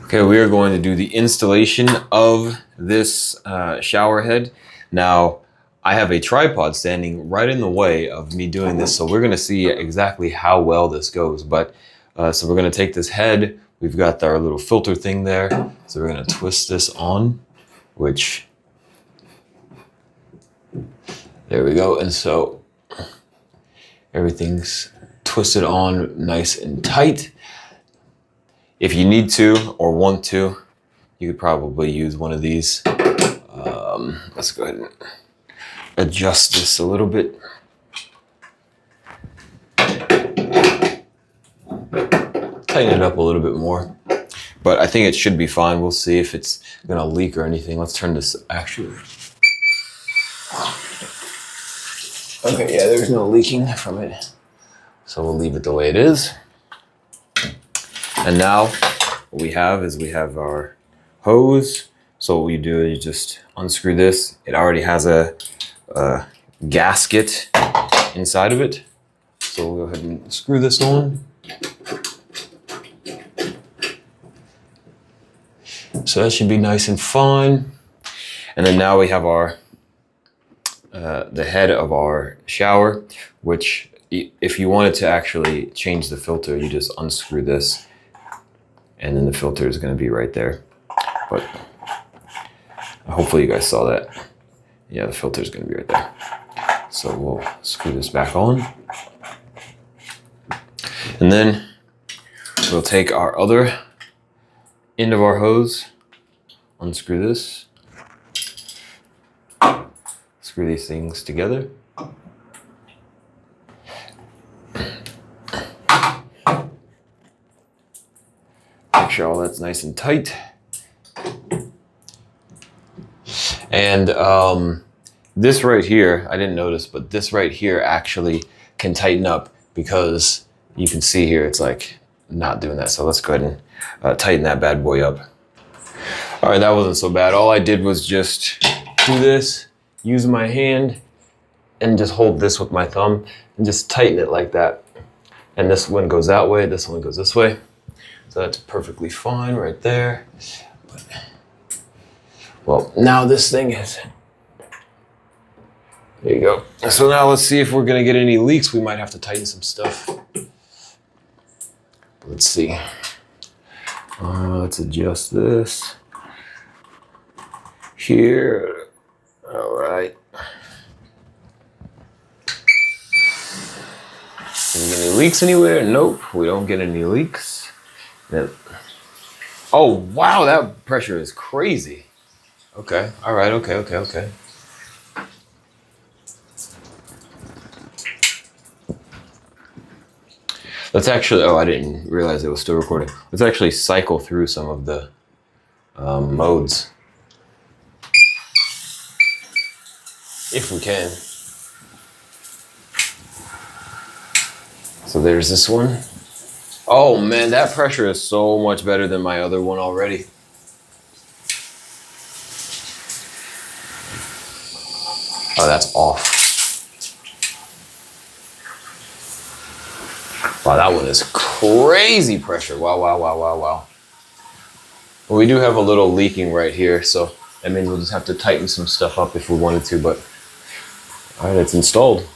Okay, we are going to do the installation of this shower head. Now, I have a tripod standing right in the way of me doing this, so we're going to see exactly how well this goes. But so we're going to take this head. We've got our little filter thing there, so we're going to twist this on, which there we go. And so everything's twisted on nice and tight. If you need to or want to, you could probably use one of these. Let's go ahead and adjust this a little bit. Tighten it up a little bit more. But I think it should be fine. We'll see if it's gonna leak or anything. Let's turn this actually. Okay, yeah, there's no leaking from it. So we'll leave it the way it is. And now what we have is we have our hose. So what we do is just unscrew this. It already has a gasket inside of it. So we'll go ahead and screw this on. So that should be nice and fine. And then now we have our the head of our shower, which if you wanted to actually change the filter, you just unscrew this. And then the filter is going to be right there. But hopefully you guys saw that. Yeah, the filter is going to be right there. So we'll screw this back on. And then we'll take our other end of our hose, unscrew this, screw these things together. Make sure all that's nice and tight. And this right here, I didn't notice, but this right here actually can tighten up because you can see here it's like not doing that. So let's go ahead and tighten that bad boy up. All right, that wasn't so bad. All I did was just do this, use my hand, and just hold this with my thumb and just tighten it like that. And this one goes that way, this one goes this way. So that's perfectly fine right there. But, well, now this thing is, there you go. So now let's see if we're gonna get any leaks. We might have to tighten some stuff. Let's see. Let's adjust this here. All right. Do we get any leaks anywhere? Nope, we don't get any leaks. Oh, wow, that pressure is crazy. Okay, all right, okay. Let's actually, oh, I didn't realize it was still recording. Let's actually cycle through some of the modes. If we can. So there's this one. Oh man, that pressure is so much better than my other one already. Oh, that's off. Wow, that one is crazy pressure. Wow. Well, we do have a little leaking right here, so I mean, we'll just have to tighten some stuff up if we wanted to, but all right, it's installed.